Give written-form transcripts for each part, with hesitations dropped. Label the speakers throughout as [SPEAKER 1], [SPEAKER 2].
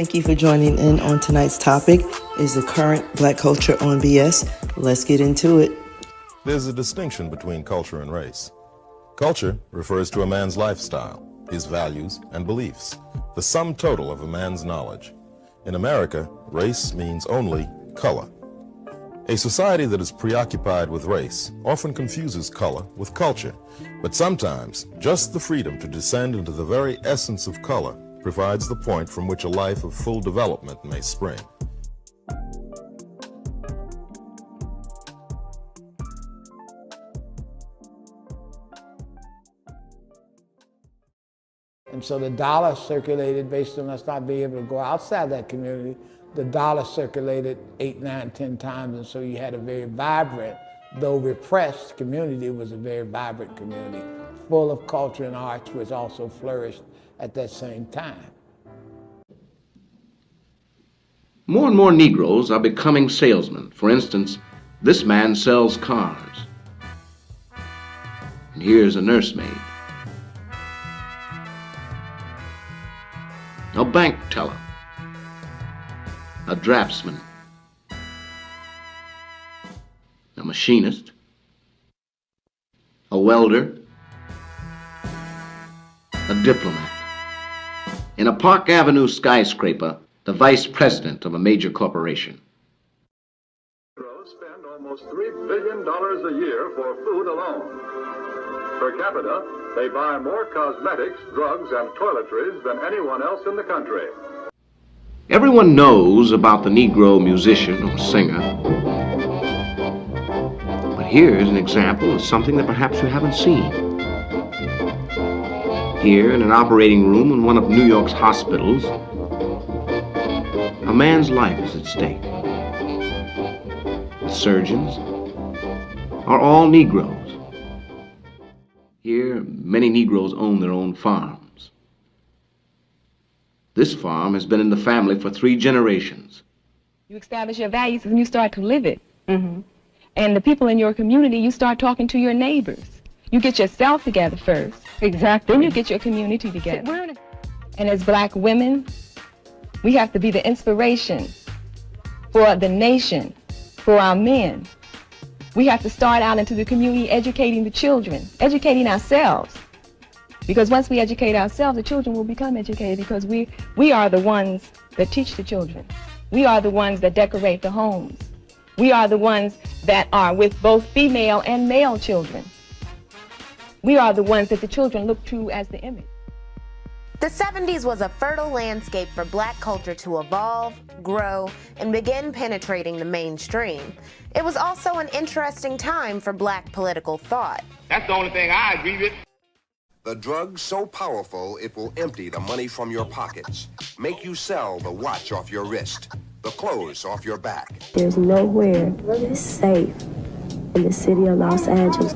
[SPEAKER 1] Thank you for joining in on tonight's topic, is the current black culture on BS. Let's get into it.
[SPEAKER 2] There's a distinction between culture and race. Culture refers to a man's lifestyle, his values and beliefs, the sum total of a man's knowledge. In America, race means only color. A society that is preoccupied with race often confuses color with culture, but sometimes just the freedom to descend into the very essence of color provides the point from which a life of full development may spring.
[SPEAKER 3] And so the dollar circulated based on us not being able to go outside that community. The dollar circulated 8, 9, 10 times, and so you had a very vibrant, though repressed community. It was a very vibrant community, full of culture and arts, which also flourished at that same time.
[SPEAKER 4] More and more Negroes are becoming salesmen. For instance, this man sells cars. And here's a nursemaid. A bank teller. A draftsman. A machinist. A welder. A diplomat. In a Park Avenue skyscraper, the vice president of a major corporation.
[SPEAKER 5] Negroes spend almost $3 billion a year for food alone. Per capita, they buy more cosmetics, drugs, and toiletries than anyone else in the country.
[SPEAKER 4] Everyone knows about the Negro musician or singer. But here's an example of something that perhaps you haven't seen. Here in an operating room in one of New York's hospitals, a man's life is at stake. The surgeons are all Negroes. Here, many Negroes own their own farms. This farm has been in the family for 3 generations.
[SPEAKER 6] You establish your values and you start to live it. Mm-hmm. And the people in your community, you start talking to your neighbors. You get yourself together first. Exactly. Then you get your community together. And as black women, we have to be the inspiration for the nation, for our men. We have to start out into the community educating the children, educating ourselves. Because once we educate ourselves, the children will become educated because we are the ones that teach the children. We are the ones that decorate the homes. We are the ones that are with both female and male children. We are the ones that the children look to as the image.
[SPEAKER 7] The 70s was a fertile landscape for black culture to evolve, grow, and begin penetrating the mainstream. It was also an interesting time for black political thought.
[SPEAKER 8] That's the only thing I agree with.
[SPEAKER 9] The drug's so powerful it will empty the money from your pockets, make you sell the watch off your wrist, the clothes off your back.
[SPEAKER 10] There's nowhere safe in the city of Los Angeles.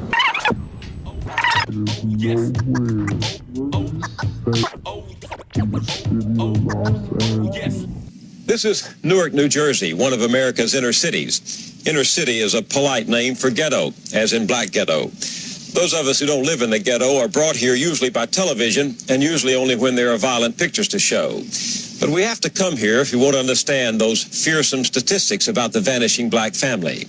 [SPEAKER 11] This is Newark, New Jersey, one of America's inner cities. Inner city is a polite name for ghetto, as in black ghetto. Those of us who don't live in the ghetto are brought here usually by television, and usually only when there are violent pictures to show. But we have to come here if you want to understand those fearsome statistics about the vanishing black family.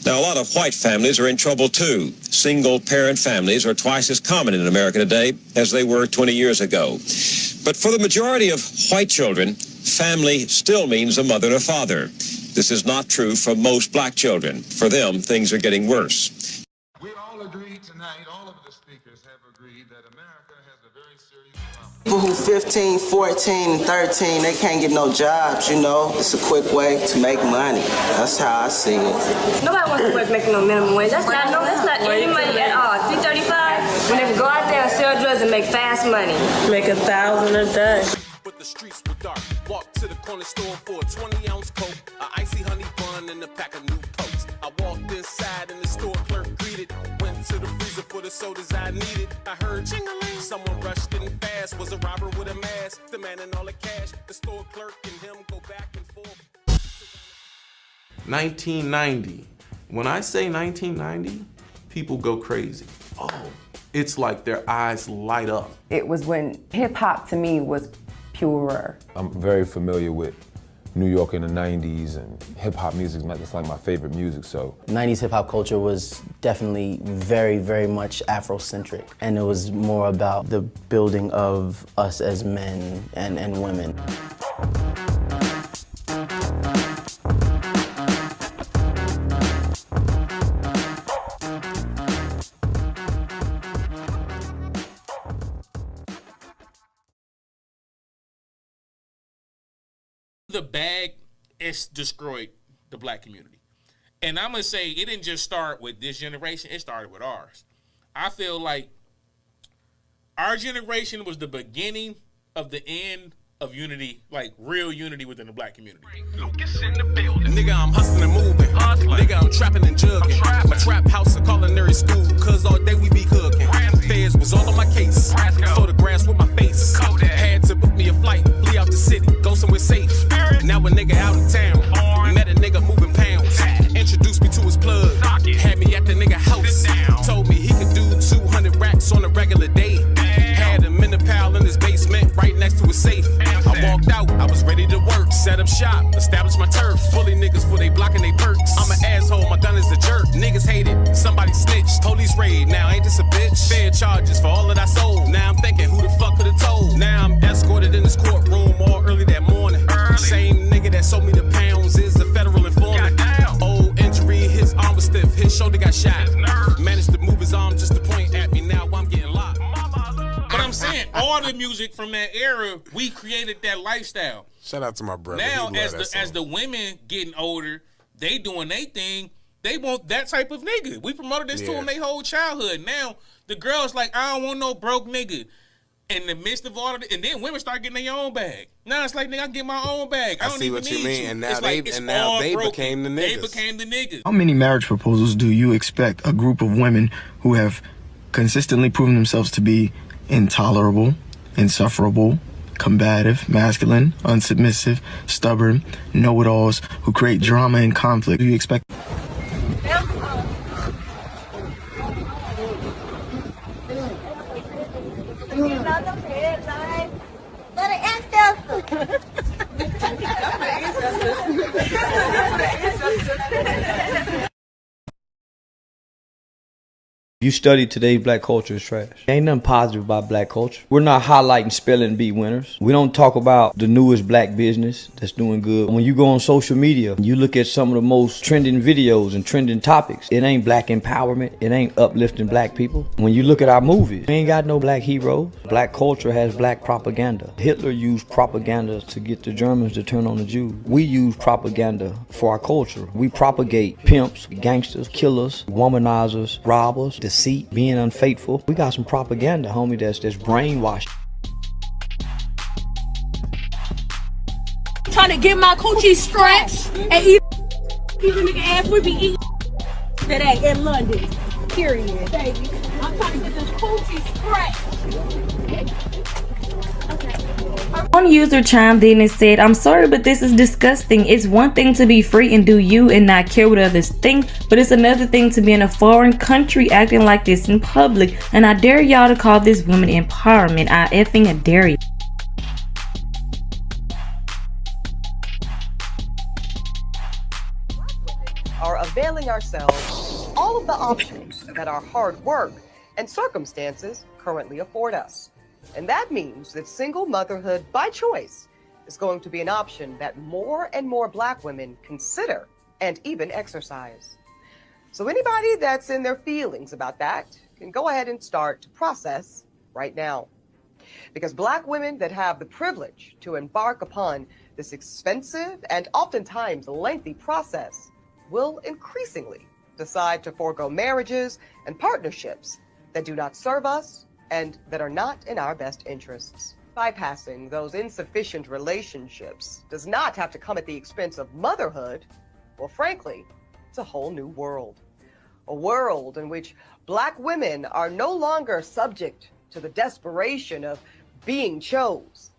[SPEAKER 11] Now, a lot of white families are in trouble, too. Single-parent families are twice as common in America today as they were 20 years ago. But for the majority of white children, family still means a mother and a father. This is not true for most black children. For them, things are getting worse.
[SPEAKER 12] We all agreed tonight, all of the speakers have agreed that America has a very serious problem.
[SPEAKER 13] People who 15, 14, and 13, they can't get no jobs, you know. It's a quick way to make money. That's how I see it.
[SPEAKER 14] Nobody wants to work making no minimum wage. That's not any money at all. $3.35 when they can go out there and sell drugs and make fast money.
[SPEAKER 15] Make $1,000 a day.
[SPEAKER 16] But the streets were dark. Walked to the corner store for a 20-ounce Coke, an icy honey bun, and a pack of new Pokes. I walked inside and the store clerk greeted. Went to the freezer for the sodas I needed. I heard ching-a-ling. Someone rushed in fast. Was a robber with a mask, demanding all the cash. The store clerk and him go back and forth.
[SPEAKER 17] 1990. When I say 1990, people go crazy. Oh, it's like their eyes light up.
[SPEAKER 18] It was when hip hop to me was purer.
[SPEAKER 19] I'm very familiar with New York in the 90s, and hip-hop music is like my favorite music, so.
[SPEAKER 20] 90s hip-hop culture was definitely very, very much Afrocentric, and it was more about the building of us as men and women.
[SPEAKER 21] The bag has destroyed the black community. And I'm going to say it didn't just start with this generation, it started with ours. I feel like our generation was the beginning of the end of unity, like real unity within the black community.
[SPEAKER 16] Lucas in the building. Nigga, I'm hustling and moving. Nigga, I'm trapping and jugging. My trap house a culinary school, cause all day we be cooking. Feds was all on my case. Photographs with my face. Had to book me a flight, flee out the city, go somewhere safe. Now a nigga out of town. Met a nigga moving pounds. Introduced me to his plug. Had me at the nigga house. Told me he could do 200 racks on a regular day. Had him in the pal in his basement, right next to his safe. I walked out, I was ready to work. Set up shop, establish my turf. Bully niggas for they blocking they perks. I'm an asshole, my gun is a jerk. Niggas hate it, somebody snitched. Police raid, now ain't this a bitch? Fair charges for all that I sold. Now I'm thinking, who the fuck could've told? Now I'm escorted in this courtroom all early that morning. Same nigga that sold me the pounds is the federal informant. Old injury, his arm was stiff, his shoulder got shot. Managed to move his arm just to point at me, now I'm getting locked.
[SPEAKER 21] But I'm saying, all the music from that era, we created that lifestyle.
[SPEAKER 22] Shout out to my brother.
[SPEAKER 21] Now, as the women getting older, they doing their thing. They want that type of nigga. We promoted this to them their whole childhood. Now, the girls like, I don't want no broke nigga. In the midst of all of it, and then women start getting their own bag. Now it's like, nigga, I can get my own bag. I don't
[SPEAKER 22] see
[SPEAKER 21] even
[SPEAKER 22] what you
[SPEAKER 21] need
[SPEAKER 22] mean.
[SPEAKER 21] you.
[SPEAKER 22] And now
[SPEAKER 21] it's
[SPEAKER 22] they
[SPEAKER 21] like,
[SPEAKER 22] became the niggas.
[SPEAKER 21] They became the niggas.
[SPEAKER 23] How many marriage proposals do you expect a group of women who have consistently proven themselves to be intolerable, insufferable, combative, masculine, unsubmissive, stubborn, know-it-alls, who create drama and conflict? Do you expect?
[SPEAKER 24] You study today's black culture is trash. Ain't nothing positive about black culture. We're not highlighting spelling bee winners. We don't talk about the newest black business that's doing good. When you go on social media, you look at some of the most trending videos and trending topics. It ain't black empowerment. It ain't uplifting black people. When you look at our movies, we ain't got no black heroes. Black culture has black propaganda. Hitler used propaganda to get the Germans to turn on the Jews. We use propaganda for our culture. We propagate pimps, gangsters, killers, womanizers, robbers, deceit, being unfaithful. We got some propaganda, homie, that's brainwashed.
[SPEAKER 25] Trying to get my coochie stretched and even nigga ass would be eating today in London. Period, baby. I'm trying to get this coochie stretched.
[SPEAKER 26] One user chimed in and said, I'm sorry, but this is disgusting. It's one thing to be free and do you and not care what others think, but it's another thing to be in a foreign country acting like this in public. And I dare y'all to call this women empowerment. I effing dare you.
[SPEAKER 27] Are availing ourselves all of the options that our hard work and circumstances currently afford us. And that means that single motherhood by choice is going to be an option that more and more black women consider and even exercise. So anybody that's in their feelings about that can go ahead and start to process right now. Because black women that have the privilege to embark upon this expensive and oftentimes lengthy process will increasingly decide to forego marriages and partnerships that do not serve us and that are not in our best interests. Bypassing those insufficient relationships does not have to come at the expense of motherhood. Well, frankly, it's a whole new world. A world in which black women are no longer subject to the desperation of being chose.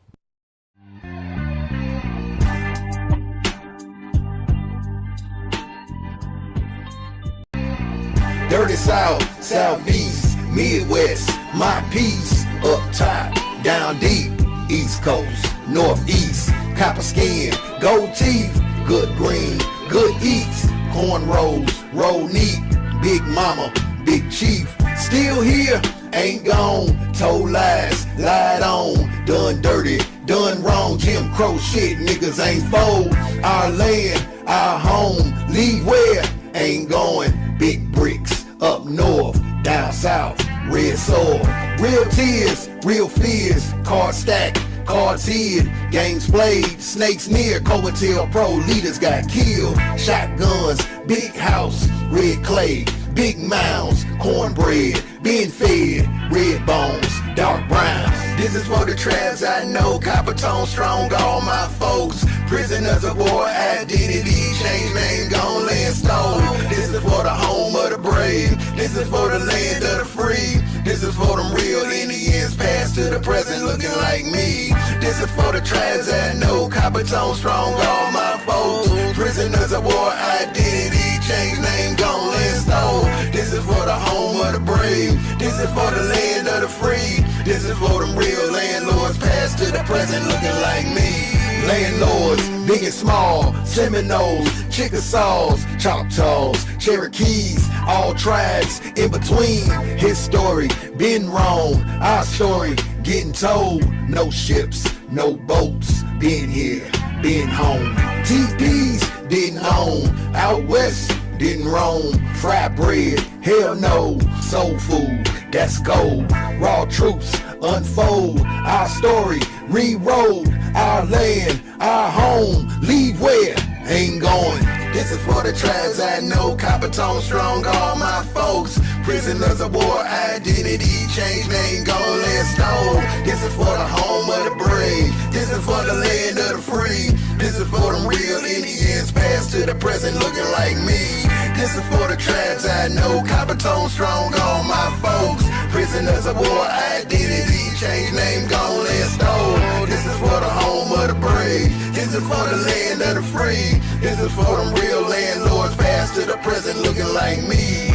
[SPEAKER 28] Dirty South, Southeast, Midwest, my piece, up top, down deep. East Coast, Northeast, copper skin, gold teeth, good green, good eats, cornrows, roll neat, big mama, big chief, still here, ain't gone, told lies, lied on, done dirty, done wrong, Jim Crow shit, niggas ain't fold, our land, our home, leave where, ain't going, big bricks, up north, down south, red soil, real tears, real fears, card stack, cards hid, games played, snakes near, Coattail Pro leaders got killed, shotguns, big house, red clay, big mounds, cornbread, being fed, red bones, dark brown. This is for the tribes I know, copper tone strong, all my folks, prisoners of war, identity, change name, gone land stole. This is for the home of the brave, this is for the land of the free, this is for them real Indians, past to the present looking like me. This is for the tribes I know, copper tone strong, all my folks, prisoners of war, identity, change name, gone land stole. This is for the home of the brave, this is for the land of the free, this is for them real landlords, past to the present looking like me. Landlords, big and small, Seminoles, Chickasaws, Choctaws, Cherokees, all tribes in between. His story been wrong, our story getting told. No ships, no boats, been here, been home. TPs didn't own, out west didn't roam. Fried bread, hell no, soul food, that's gold. Raw truths unfold, our story rewrote, our land, our home, leave where, ain't going. This is for the tribes I know, copper tone strong, all my folks, prisoners of war, identity, change name, gone land stole. This is for the home of the brave, this is for the land of the free, this is for them real Indians, past to the present looking like me. This is for the tribes I know, copper tone strong, all my folks, prisoners of war, identity, change name, gone land stole. This is for the home of the brave, this is for the land of the free, this is for them real landlords, past to the present looking like me.